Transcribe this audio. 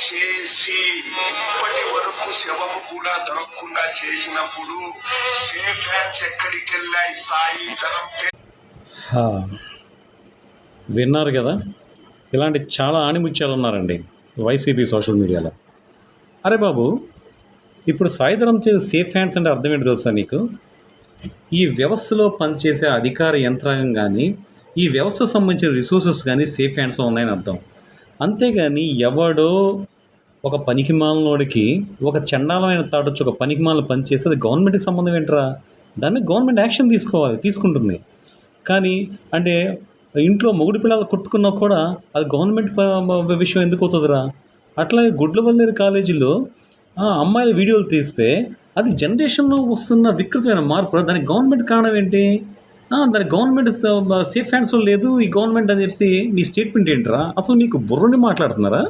చేసి ఇప్పటి వరకు శవము కూడా దొరకకుండా చేసినప్పుడు సేఫ్ హ్యాండ్స్ ఎక్కడికి వెళ్ళాయి సాయి ధరం హా, విన్నారు కదా, ఇలాంటి చాలా ఆణిముత్యాలు ఉన్నారండి వైసీపీ సోషల్ మీడియాలో. అరే బాబు, ఇప్పుడు సాయిధరం చేసే సేఫ్ హ్యాండ్స్ అంటే అర్థం ఏంటి తెలుసా నీకు? ఈ వ్యవస్థలో పనిచేసే అధికార యంత్రాంగం కానీ, ఈ వ్యవస్థకు సంబంధించిన రిసోర్సెస్ కానీ సేఫ్ హ్యాండ్స్లో ఉన్నాయని అర్థం. అంతేగాని ఎవడో ఒక పనికిమాలినోడికి ఒక చండాలమైన థాట్ వచ్చి ఒక పనికిమాలిన పని చేస్తే అది గవర్నమెంట్కి సంబంధం ఏంట్రా? దాన్ని గవర్నమెంట్ యాక్షన్ తీసుకుంటుంది. కానీ అంటే ఇంట్లో మొగుడు పిల్లలు కొట్టుకున్నా కూడా అది గవర్నమెంట్ విషయం ఎందుకు అవుతుందిరా? అట్లాగే గుడ్లవల్లేరు కాలేజీలో అమ్మాయిల వీడియోలు తీస్తే అది జనరేషన్లో వస్తున్న వికృతమైన మార్పు. దానికి గవర్నమెంట్ కారణం ఏంటి? దానికి గవర్నమెంట్ సేఫ్ హ్యాండ్స్లో లేదు ఈ గవర్నమెంట్ అని చెప్పి మీ స్టేట్మెంట్ ఏంట్రా? అసలు మీకు బుర్రని మాట్లాడుతున్నారా?